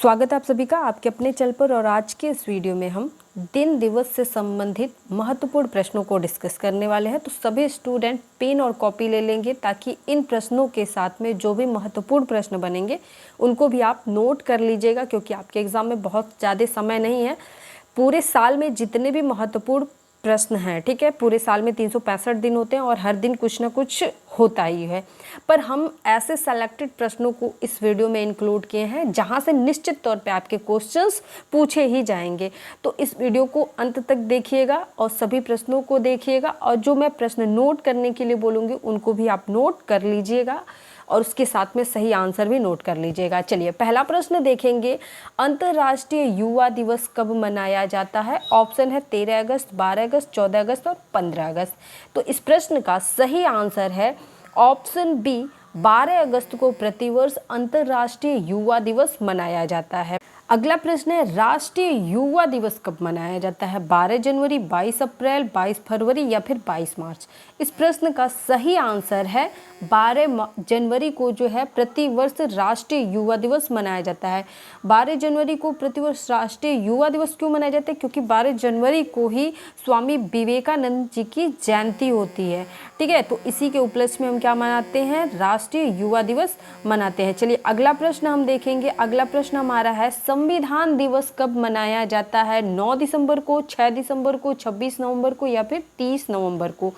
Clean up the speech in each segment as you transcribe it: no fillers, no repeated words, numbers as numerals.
स्वागत है आप सभी का आपके अपने चैनल पर। और आज के इस वीडियो में हम दिन दिवस से संबंधित महत्वपूर्ण प्रश्नों को डिस्कस करने वाले हैं। तो सभी स्टूडेंट पेन और कॉपी ले लेंगे ताकि इन प्रश्नों के साथ में जो भी महत्वपूर्ण प्रश्न बनेंगे उनको भी आप नोट कर लीजिएगा, क्योंकि आपके एग्ज़ाम में बहुत ज़्यादा समय नहीं है। पूरे साल में जितने भी महत्वपूर्ण प्रश्न हैं, ठीक है, पूरे साल में 365 दिन होते हैं और हर दिन कुछ ना कुछ होता ही है, पर हम ऐसे सेलेक्टेड प्रश्नों को इस वीडियो में इंक्लूड किए हैं जहां से निश्चित तौर पे आपके क्वेश्चंस पूछे ही जाएंगे। तो इस वीडियो को अंत तक देखिएगा और सभी प्रश्नों को देखिएगा, और जो मैं प्रश्न नोट करने के लिए बोलूँगी उनको भी आप नोट कर लीजिएगा और उसके साथ में सही आंसर भी नोट कर लीजिएगा। चलिए पहला प्रश्न देखेंगे, अंतर्राष्ट्रीय युवा दिवस कब मनाया जाता है? ऑप्शन है 13 अगस्त, 12 अगस्त, 14 अगस्त और 15 अगस्त। तो इस प्रश्न का सही आंसर है ऑप्शन बी, 12 अगस्त को प्रतिवर्ष अंतर्राष्ट्रीय युवा दिवस मनाया जाता है। अगला प्रश्न है, राष्ट्रीय युवा दिवस कब मनाया जाता है? 12 जनवरी, 22 अप्रैल, 22 फरवरी या फिर 22 मार्च। इस प्रश्न का सही आंसर है 12 जनवरी को जो है प्रतिवर्ष राष्ट्रीय युवा दिवस मनाया जाता है। 12 जनवरी को प्रतिवर्ष राष्ट्रीय युवा दिवस क्यों मनाया जाता है? क्योंकि 12 जनवरी को ही स्वामी विवेकानंद जी की जयंती होती है, ठीक है। तो इसी के उपलक्ष्य में हम क्या मनाते हैं? राष्ट्रीय युवा दिवस मनाते हैं। चलिए अगला प्रश्न हम देखेंगे। अगला प्रश्न हमारा है, संविधान दिवस कब मनाया जाता है? 9 दिसंबर को, 6 दिसंबर को, 26 नवंबर को या फिर 30 नवंबर को,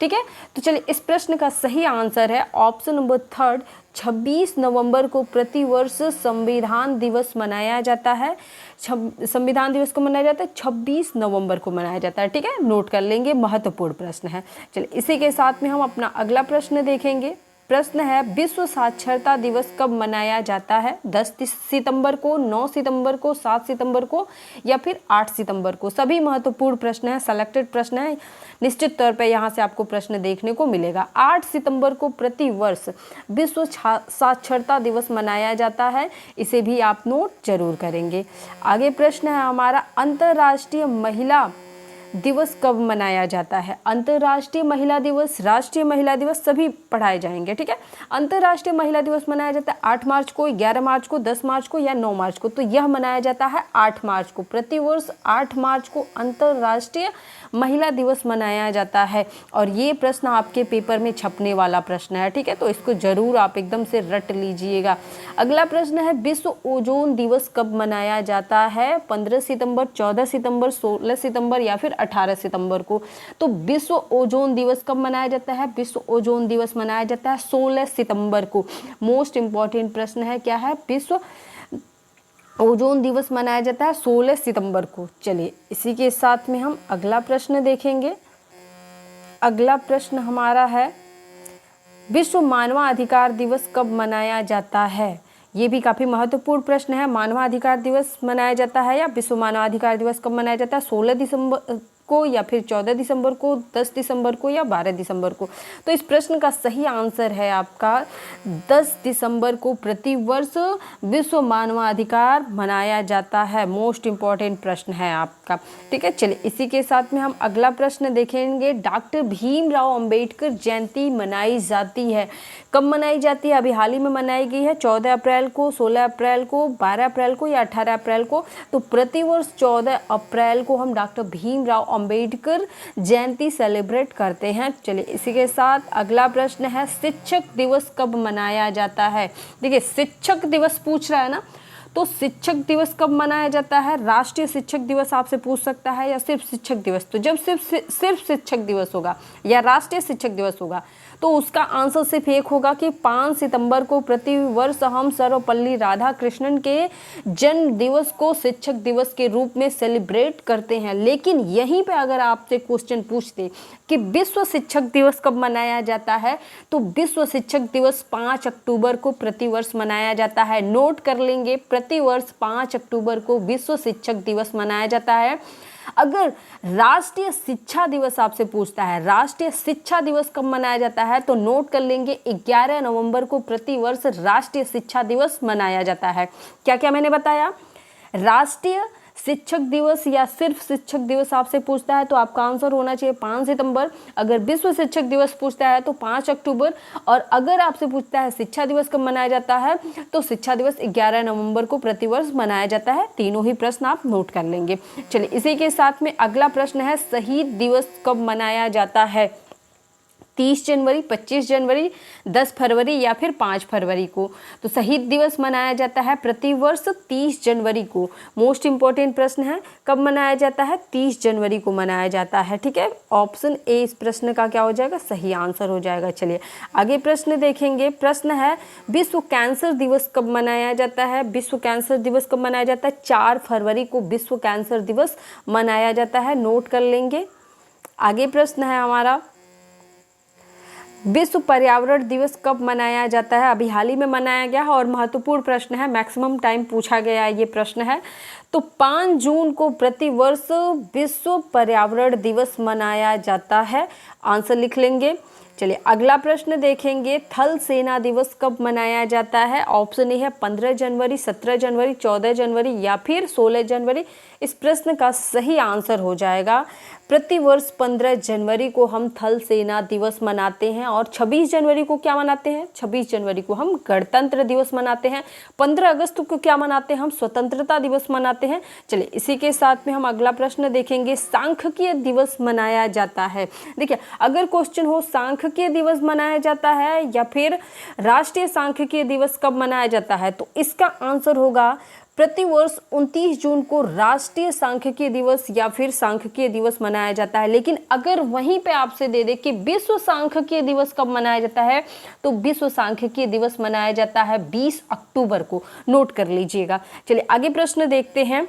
ठीक है। तो चलिए इस प्रश्न का सही आंसर है ऑप्शन नंबर 3, 26 नवंबर को प्रतिवर्ष संविधान दिवस मनाया जाता है। संविधान दिवस को मनाया जाता है 26 नवंबर को मनाया जाता है, ठीक है। नोट कर लेंगे, महत्वपूर्ण प्रश्न है। चलिए इसी के साथ में हम अपना अगला प्रश्न देखेंगे। प्रश्न है, विश्व साक्षरता दिवस कब मनाया जाता है? 10 सितंबर को, 9 सितंबर को, 7 सितंबर को या फिर 8 सितंबर को। सभी महत्वपूर्ण प्रश्न हैं, सेलेक्टेड प्रश्न हैं, निश्चित तौर पे यहाँ से आपको प्रश्न देखने को मिलेगा। 8 सितंबर को प्रतिवर्ष विश्व साक्षरता दिवस मनाया जाता है, इसे भी आप नोट जरूर करेंगे। आगे प्रश्न है हमारा, अंतर्राष्ट्रीय महिला दिवस कब मनाया जाता है? अंतर्राष्ट्रीय महिला दिवस, राष्ट्रीय महिला दिवस सभी पढ़ाए जाएंगे, ठीक है। अंतर्राष्ट्रीय महिला दिवस मनाया जाता है 8 मार्च को, 11 मार्च को, 10 मार्च को या 9 मार्च को। तो यह मनाया जाता है 8 मार्च को। प्रतिवर्ष 8 मार्च को अंतर्राष्ट्रीय महिला दिवस मनाया जाता है, और ये प्रश्न आपके पेपर में छपने वाला प्रश्न है, ठीक है। तो इसको जरूर आप एकदम से रट लीजिएगा। अगला प्रश्न है, विश्व ओजोन दिवस कब मनाया जाता है? 15 सितंबर, 14 सितंबर, 16 सितंबर या फिर 18 सितंबर को। तो विश्व ओजोन दिवस कब मनाया जाता है? विश्व ओजोन दिवस मनाया जाता है 16 सितंबर को। मोस्ट इंपॉर्टेंट प्रश्न है, क्या है? विश्व ओजोन दिवस मनाया जाता है 16 सितंबर को। चलिए इसी के साथ में हम अगला प्रश्न देखेंगे। अगला प्रश्न हमारा है, विश्व मानवाधिकार दिवस कब मनाया जाता है? ये भी काफ़ी महत्वपूर्ण प्रश्न है। मानवाधिकार दिवस मनाया जाता है या विश्व मानवाधिकार दिवस कब मनाया जाता है? 16 दिसंबर को या फिर 14 दिसंबर को, 10 दिसंबर को या 12 दिसंबर को। तो इस प्रश्न का सही आंसर है आपका 10 दिसंबर को प्रतिवर्ष विश्व मानवाधिकार मनाया जाता है। मोस्ट इम्पॉर्टेंट प्रश्न है आपका, ठीक है। चलिए इसी के साथ में हम अगला प्रश्न देखेंगे। डॉक्टर भीमराव अंबेडकर जयंती मनाई जाती है, कब मनाई जाती है? अभी हाल ही में मनाई गई है, 14 अप्रैल को, 16 अप्रैल को, 12 अप्रैल को या 18 अप्रैल को। तो प्रतिवर्ष 14 अप्रैल को हम डॉक्टर भीमराव अंबेडकर जयंती सेलिब्रेट करते हैं। चलिए इसी के साथ अगला प्रश्न है, शिक्षक दिवस कब मनाया जाता है? देखिए शिक्षक दिवस पूछ रहा है ना, तो शिक्षक दिवस कब मनाया जाता है? राष्ट्रीय शिक्षक दिवस आपसे पूछ सकता है या सिर्फ शिक्षक दिवस। तो जब सिर्फ शिक्षक दिवस होगा या राष्ट्रीय शिक्षक दिवस होगा तो उसका आंसर सिर्फ एक होगा कि 5 सितंबर को प्रतिवर्ष हम सर्वपल्ली राधाकृष्णन के जन्म दिवस को शिक्षक दिवस के रूप में सेलिब्रेट करते हैं। लेकिन यहीं पे अगर आपसे क्वेश्चन पूछते कि विश्व शिक्षक दिवस कब मनाया जाता है, तो विश्व शिक्षक दिवस 5 अक्टूबर को प्रतिवर्ष मनाया जाता है। नोट कर लेंगे, प्रतिवर्ष 5 अक्टूबर को विश्व शिक्षक दिवस मनाया जाता है। अगर राष्ट्रीय शिक्षा दिवस आपसे पूछता है, राष्ट्रीय शिक्षा दिवस कब मनाया जाता है, तो नोट कर लेंगे 11 नवंबर को प्रतिवर्ष राष्ट्रीय शिक्षा दिवस मनाया जाता है। क्या क्या मैंने बताया? राष्ट्रीय शिक्षक दिवस या सिर्फ शिक्षक दिवस आपसे पूछता है तो आपका आंसर होना चाहिए 5 सितंबर। अगर विश्व शिक्षक दिवस पूछता है तो 5 अक्टूबर। और अगर आपसे पूछता है शिक्षा दिवस कब मनाया जाता है तो शिक्षा दिवस 11 नवंबर को प्रतिवर्ष मनाया जाता है। तीनों ही प्रश्न आप नोट कर लेंगे। चलिए इसी के साथ में अगला प्रश्न है, शहीद दिवस कब मनाया जाता है? 30 जनवरी, 25 जनवरी, 10 फरवरी या फिर 5 फरवरी को? तो शहीद दिवस मनाया जाता है प्रतिवर्ष 30 जनवरी को। मोस्ट इंपॉर्टेंट प्रश्न है, कब मनाया जाता है? 30 जनवरी को मनाया जाता है। ठीक है, ऑप्शन ए इस प्रश्न का क्या हो जाएगा? सही आंसर हो जाएगा। चलिए आगे प्रश्न देखेंगे। प्रश्न है, विश्व कैंसर दिवस कब मनाया जाता है? विश्व कैंसर दिवस कब मनाया जाता है? 4 फरवरी को विश्व कैंसर दिवस मनाया जाता है। नोट कर लेंगे। आगे प्रश्न है हमारा, विश्व पर्यावरण दिवस कब मनाया जाता है? अभी हाल ही में मनाया गया है और महत्वपूर्ण प्रश्न है, मैक्सिमम टाइम पूछा गया ये प्रश्न है। तो 5 जून को प्रतिवर्ष विश्व पर्यावरण दिवस मनाया जाता है। आंसर लिख लेंगे। चलिए अगला प्रश्न देखेंगे, थल सेना दिवस कब मनाया जाता है? ऑप्शन ए है 15 जनवरी, 17 जनवरी, 14 जनवरी या फिर 16 जनवरी। इस प्रश्न का सही आंसर हो जाएगा प्रतिवर्ष 15 जनवरी को हम थल सेना दिवस मनाते हैं। और 26 जनवरी को क्या मनाते हैं? 26 जनवरी को हम गणतंत्र दिवस मनाते हैं। 15 अगस्त को क्या मनाते हैं? हम स्वतंत्रता दिवस मनाते हैं। चलिए इसी के साथ में हम अगला प्रश्न देखेंगे, सांख्यिकीय दिवस मनाया जाता है। देखिए अगर क्वेश्चन हो सांख्यिकीय दिवस मनाया जाता है या फिर राष्ट्रीय सांख्यिकीय दिवस कब मनाया जाता है, तो इसका आंसर होगा प्रतिवर्ष 29 जून को राष्ट्रीय सांख्यिकीय दिवस या फिर सांख्यिकीय दिवस मनाया जाता है। लेकिन अगर वहीं पे आपसे दे दे कि विश्व सांख्यिकीय दिवस कब मनाया जाता है, तो विश्व सांख्यिकीय दिवस मनाया जाता है 20 अक्टूबर को। नोट कर लीजिएगा। चलिए आगे प्रश्न देखते हैं।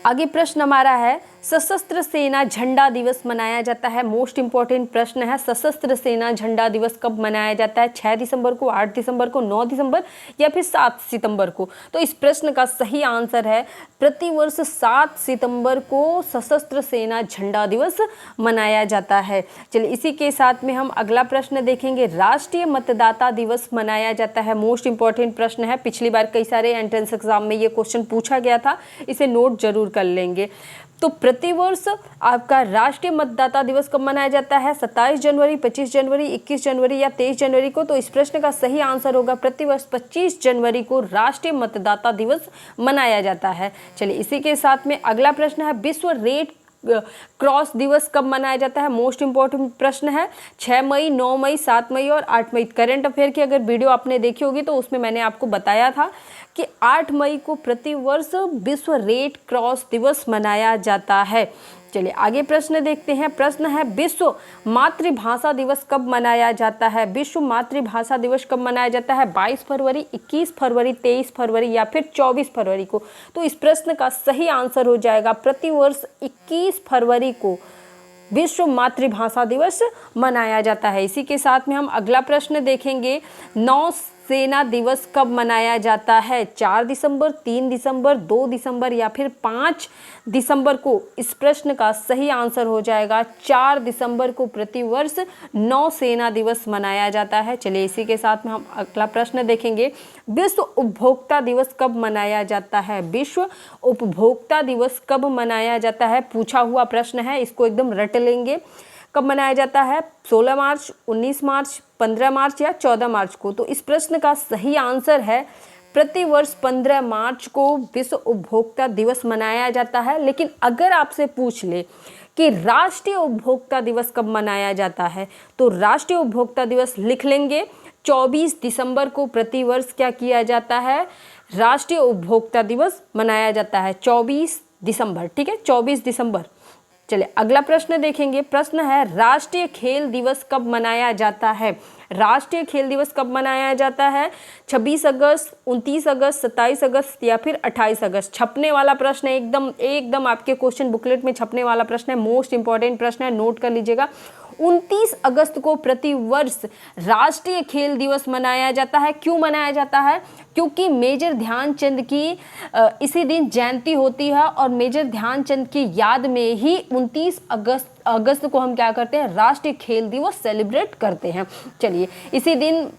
आगे प्रश्न हमारा है, सशस्त्र सेना झंडा दिवस मनाया जाता है। मोस्ट इंपॉर्टेंट प्रश्न है, सशस्त्र सेना झंडा दिवस कब मनाया जाता है? 6 दिसंबर को, 8 दिसंबर को, 9 दिसंबर या फिर 7 सितंबर को? तो इस प्रश्न का सही आंसर है प्रतिवर्ष 7 सितंबर को सशस्त्र सेना झंडा दिवस मनाया जाता है। चलिए इसी के साथ में हम अगला प्रश्न देखेंगे, राष्ट्रीय मतदाता दिवस मनाया जाता है। मोस्ट इंपॉर्टेंट प्रश्न है, पिछली बार कई सारे एंट्रेंस एग्जाम में ये क्वेश्चन पूछा गया था, इसे नोट जरूर कर लेंगे। तो प्रतिवर्ष आपका राष्ट्रीय मतदाता दिवस कब मनाया जाता है? 27 जनवरी, 25 जनवरी, 21 जनवरी या 23 जनवरी को? तो इस प्रश्न का सही आंसर होगा प्रतिवर्ष 25 जनवरी को राष्ट्रीय मतदाता दिवस मनाया जाता है। चलिए इसी के साथ में अगला प्रश्न है, विश्व रेड क्रॉस दिवस कब मनाया जाता है? मोस्ट इंपॉर्टेंट प्रश्न है। 6 मई, 9 मई, 7 मई और 8 मई। करंट अफेयर की अगर वीडियो आपने देखी होगी तो उसमें मैंने आपको बताया था कि 8 मई को प्रतिवर्ष विश्व रेड क्रॉस दिवस मनाया जाता है। चलिए आगे प्रश्न देखते हैं। प्रश्न है, विश्व मातृभाषा दिवस कब मनाया जाता है? विश्व मातृभाषा दिवस कब मनाया जाता है? 22 फरवरी, 21 फरवरी, 23 फरवरी या फिर 24 फरवरी को? तो इस प्रश्न का सही आंसर हो जाएगा प्रतिवर्ष 21 फरवरी को विश्व मातृभाषा दिवस मनाया जाता है। इसी के साथ में हम अगला प्रश्न देखेंगे, नौ सेना दिवस कब मनाया जाता है? 4 दिसंबर, 3 दिसंबर, 2 दिसंबर या फिर 5 दिसंबर को? इस प्रश्न का सही आंसर हो जाएगा 4 दिसंबर को प्रतिवर्ष नौ सेना दिवस मनाया जाता है। चलिए इसी के साथ में हम अगला प्रश्न देखेंगे, विश्व उपभोक्ता दिवस कब मनाया जाता है? विश्व उपभोक्ता दिवस कब मनाया जाता है? पूछा हुआ प्रश्न है, इसको एकदम रट लेंगे। कब मनाया जाता है? 16 मार्च, 19 मार्च, 15 मार्च या 14 मार्च को? तो इस प्रश्न का सही आंसर है प्रतिवर्ष 15 मार्च को विश्व उपभोक्ता दिवस मनाया जाता है। लेकिन अगर आपसे पूछ ले कि राष्ट्रीय उपभोक्ता दिवस कब मनाया जाता है, तो राष्ट्रीय उपभोक्ता दिवस लिख लेंगे 24 दिसंबर को प्रतिवर्ष क्या किया जाता है? राष्ट्रीय उपभोक्ता दिवस मनाया जाता है 24 दिसंबर। ठीक है, 24 दिसंबर। चलिए अगला प्रश्न देखेंगे। प्रश्न है, राष्ट्रीय खेल दिवस कब मनाया जाता है? राष्ट्रीय खेल दिवस कब मनाया जाता है? 26 अगस्त, 29 अगस्त, 27 अगस्त या फिर 28 अगस्त? छपने वाला प्रश्न है, एकदम आपके क्वेश्चन बुकलेट में छपने वाला प्रश्न है, मोस्ट इंपॉर्टेंट प्रश्न है, नोट कर लीजिएगा। 29 अगस्त को प्रतिवर्ष राष्ट्रीय खेल दिवस मनाया जाता है। क्यों मनाया जाता है? क्योंकि मेजर ध्यानचंद की इसी दिन जयंती होती है और मेजर ध्यानचंद की याद में ही 29 अगस्त को हम क्या करते हैं, राष्ट्रीय खेल दिवस सेलिब्रेट करते हैं। चलिए, इसी दिन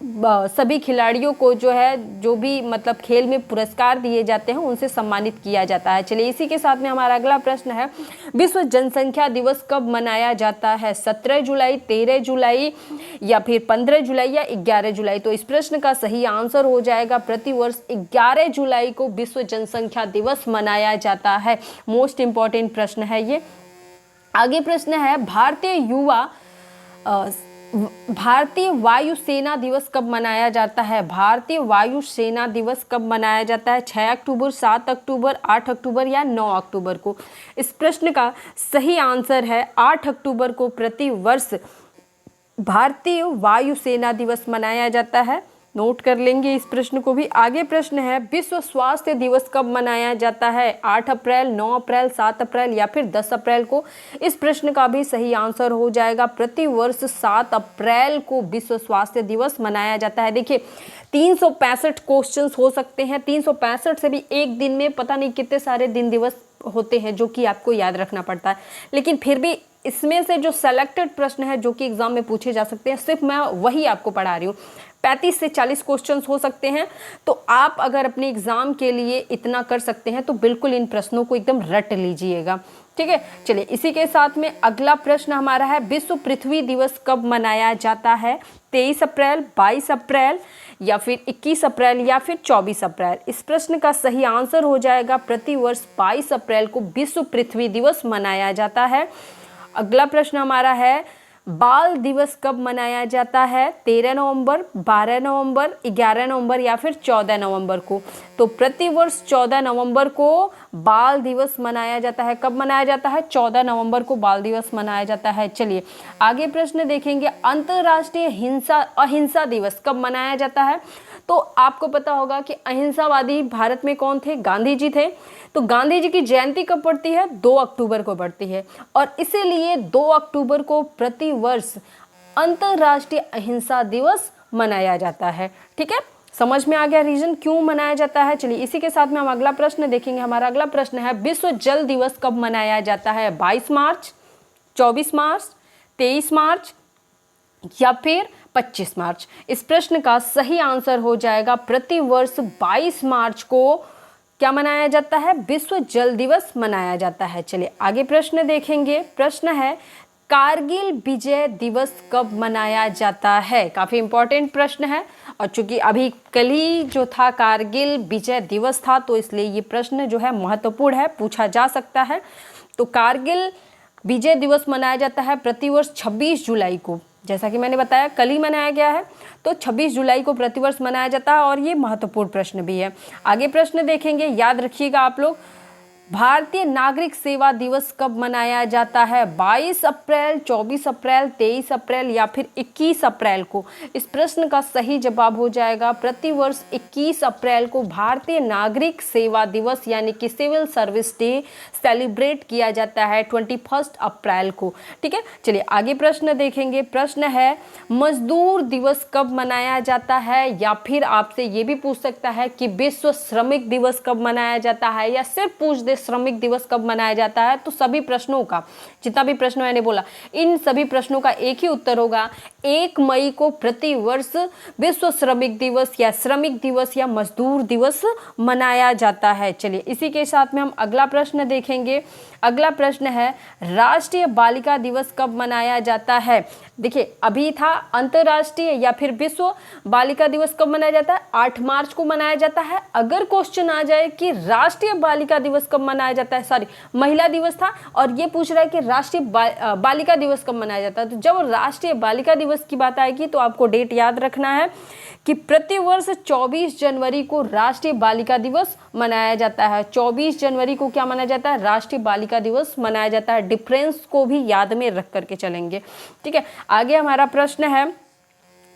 सभी खिलाड़ियों को जो है, जो भी मतलब खेल में पुरस्कार दिए जाते हैं, उनसे सम्मानित किया जाता है। चलिए, इसी के साथ में हमारा अगला प्रश्न है, विश्व जनसंख्या दिवस कब मनाया जाता है? 17 जुलाई, 13 जुलाई या फिर 15 जुलाई या 11 जुलाई? तो इस प्रश्न का सही आंसर हो जाएगा प्रतिवर्ष 11 जुलाई को विश्व जनसंख्या दिवस मनाया जाता है। मोस्ट इंपॉर्टेंट प्रश्न है ये। आगे प्रश्न है, भारतीय वायुसेना दिवस कब मनाया जाता है? भारतीय वायुसेना दिवस कब मनाया जाता है? 6 अक्टूबर, 7 अक्टूबर, 8 अक्टूबर या 9 अक्टूबर को? इस प्रश्न का सही आंसर है 8 अक्टूबर को प्रतिवर्ष भारतीय वायुसेना दिवस मनाया जाता है। नोट कर लेंगे इस प्रश्न को भी। आगे प्रश्न है, विश्व स्वास्थ्य दिवस कब मनाया जाता है? 8 अप्रैल, 9 अप्रैल, 7 अप्रैल या फिर 10 अप्रैल को? इस प्रश्न का भी सही आंसर हो जाएगा प्रतिवर्ष 7 अप्रैल को विश्व स्वास्थ्य दिवस मनाया जाता है। देखिए, 365 क्वेश्चंस हो सकते हैं, 365 से भी एक दिन में पता नहीं कितने सारे दिन दिवस होते हैं जो कि आपको याद रखना पड़ता है, लेकिन फिर भी इसमें से जो सेलेक्टेड प्रश्न है जो कि एग्जाम में पूछे जा सकते हैं, सिर्फ मैं वही आपको पढ़ा रही हूँ। 35 से 40 क्वेश्चंस हो सकते हैं, तो आप अगर अपने एग्जाम के लिए इतना कर सकते हैं तो बिल्कुल इन प्रश्नों को एकदम रट लीजिएगा, ठीक है। चलिए, इसी के साथ में अगला प्रश्न हमारा है, विश्व पृथ्वी दिवस कब मनाया जाता है? 23 अप्रैल, 22 अप्रैल या फिर 21 अप्रैल या फिर 24 अप्रैल? इस प्रश्न का सही आंसर हो जाएगा प्रतिवर्ष 22 अप्रैल को विश्व पृथ्वी दिवस मनाया जाता है। अगला प्रश्न हमारा है, बाल दिवस कब मनाया जाता है? 13 नवंबर, 12 नवंबर, 11 नवंबर या फिर 14 नवंबर को? तो प्रतिवर्ष 14 नवंबर को बाल दिवस मनाया जाता है। कब मनाया जाता है? 14 नवंबर को बाल दिवस मनाया जाता है। चलिए, आगे प्रश्न देखेंगे, अंतर्राष्ट्रीय अहिंसा दिवस कब मनाया जाता है? तो आपको पता होगा कि अहिंसावादी भारत में कौन थे? गांधी जी थे। तो गांधी जी की जयंती कब पड़ती है? 2 अक्टूबर को पड़ती है और इसीलिए 2 अक्टूबर को प्रतिवर्ष अंतर्राष्ट्रीय अहिंसा दिवस मनाया जाता है। ठीक है, समझ में आ गया रीजन क्यों मनाया जाता है। चलिए, इसी के साथ में हम अगला प्रश्न देखेंगे। हमारा अगला प्रश्न है, विश्व जल दिवस कब मनाया जाता है? 22 मार्च, 24 मार्च, 23 मार्च या फिर 25 मार्च? इस प्रश्न का सही आंसर हो जाएगा प्रतिवर्ष 22 मार्च को क्या मनाया जाता है? विश्व जल दिवस मनाया जाता है। चलिए, आगे प्रश्न देखेंगे। प्रश्न है, कारगिल विजय दिवस कब मनाया जाता है? काफ़ी इंपॉर्टेंट प्रश्न है और चूंकि अभी कल ही जो था कारगिल विजय दिवस था, तो इसलिए ये प्रश्न जो है महत्वपूर्ण है, पूछा जा सकता है। तो कारगिल विजय दिवस मनाया जाता है प्रतिवर्ष 26 जुलाई को। जैसा कि मैंने बताया, कल ही मनाया गया है, तो 26 जुलाई को प्रतिवर्ष मनाया जाता है और ये महत्वपूर्ण प्रश्न भी है। आगे प्रश्न देखेंगे, याद रखिएगा आप लोग, भारतीय नागरिक सेवा दिवस कब मनाया जाता है? 22 अप्रैल, 24 अप्रैल, 23 अप्रैल या फिर 21 अप्रैल को? इस प्रश्न का सही जवाब हो जाएगा प्रतिवर्ष 21 अप्रैल को भारतीय नागरिक सेवा दिवस यानी कि सिविल सर्विस डे सेलिब्रेट किया जाता है 21 अप्रैल को। ठीक है, चलिए आगे प्रश्न देखेंगे। प्रश्न है, मजदूर दिवस कब मनाया जाता है? या फिर आपसे ये भी पूछ सकता है कि विश्व श्रमिक दिवस कब मनाया जाता है, या सिर्फ पूछ दे श्रमिक दिवस कब मनाया जाता है। तो सभी प्रश्नों का, जितना भी प्रश्न मैंने बोला, इन सभी प्रश्नों का एक ही उत्तर होगा, 1 मई को प्रतिवर्ष विश्व श्रमिक दिवस या श्रमिक दिवस या मजदूर दिवस मनाया जाता है। चलिए, इसी के साथ में हम अगला प्रश्न देखेंगे। अगला प्रश्न है, राष्ट्रीय बालिका दिवस कब मनाया जाता है? देखिए, अभी था अंतर्राष्ट्रीय या फिर विश्व बालिका दिवस कब मनाया जाता है? 8 मार्च को मनाया जाता है। अगर क्वेश्चन आ जाए कि राष्ट्रीय बालिका दिवस कब मनाया जाता है, सॉरी महिला दिवस था और ये पूछ रहा है कि राष्ट्रीय बालिका दिवस कब मनाया जाता है, तो जब राष्ट्रीय बालिका दिवस की बात आएगी तो आपको डेट याद रखना है कि प्रतिवर्ष 24 जनवरी को राष्ट्रीय बालिका दिवस मनाया जाता है। 24 जनवरी को क्या मनाया जाता है? राष्ट्रीय बालिका दिवस मनाया जाता है। डिफरेंस को भी याद में रख करके चलेंगे। ठीक है, आगे हमारा प्रश्न है,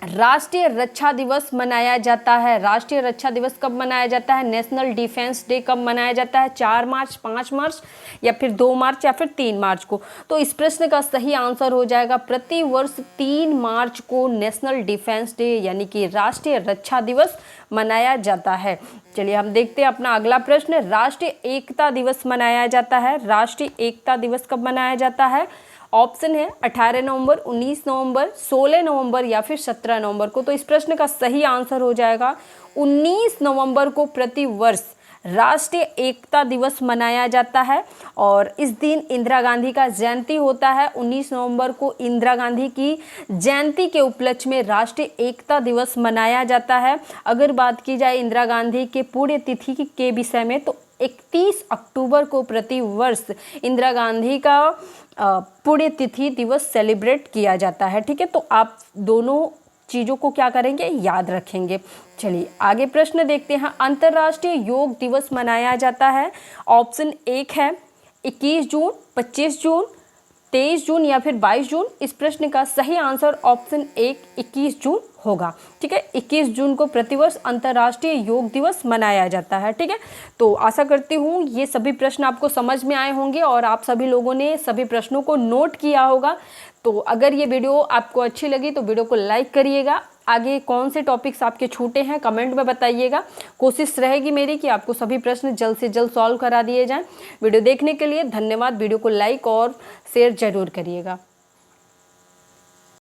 राष्ट्रीय रक्षा दिवस मनाया जाता है। राष्ट्रीय रक्षा दिवस कब मनाया जाता है? नेशनल डिफेंस डे कब मनाया जाता है? 4 मार्च, 5 मार्च या फिर 2 मार्च या फिर 3 मार्च को? तो इस प्रश्न का सही आंसर हो जाएगा प्रति वर्ष 3 मार्च को नेशनल डिफेंस डे यानी कि राष्ट्रीय रक्षा दिवस मनाया जाता है। चलिए हम देखते हैं अपना अगला प्रश्न। राष्ट्रीय एकता दिवस मनाया जाता है। राष्ट्रीय एकता दिवस कब मनाया जाता है? ऑप्शन है 18 नवंबर, 19 नवंबर, 16 नवंबर या फिर 17 नवंबर को। तो इस प्रश्न का सही आंसर हो जाएगा 19 नवंबर को प्रति वर्ष राष्ट्रीय एकता दिवस मनाया जाता है। और इस दिन इंदिरा गांधी का जयंती होता है। 19 नवंबर को इंदिरा गांधी की जयंती के उपलक्ष्य में राष्ट्रीय एकता दिवस मनाया जाता है। अगर बात की जाए इंदिरा गांधी के पुण्यतिथि के विषय में तो 31 अक्टूबर को प्रति वर्ष इंदिरा गांधी का पुण्यतिथि दिवस सेलिब्रेट किया जाता है। ठीक है, तो आप दोनों चीज़ों को क्या करेंगे? याद रखेंगे। चलिए आगे प्रश्न देखते हैं। अंतर्राष्ट्रीय योग दिवस मनाया जाता है। ऑप्शन 1 है 21 जून, 25 जून, 23 जून या फिर 22 जून। इस प्रश्न का सही आंसर ऑप्शन 1 21 जून होगा। ठीक है, 21 जून को प्रतिवर्ष अंतर्राष्ट्रीय योग दिवस मनाया जाता है। ठीक है, तो आशा करती हूँ ये सभी प्रश्न आपको समझ में आए होंगे और आप सभी लोगों ने सभी प्रश्नों को नोट किया होगा। तो अगर ये वीडियो आपको अच्छी लगी तो वीडियो को लाइक करिएगा। आगे कौन से टॉपिक्स आपके छूटे हैं कमेंट में बताइएगा। कोशिश रहेगी मेरी कि आपको सभी प्रश्न जल्द से जल्द सॉल्व करा दिए जाएं। वीडियो देखने के लिए धन्यवाद। वीडियो को लाइक और शेयर जरूर करिएगा।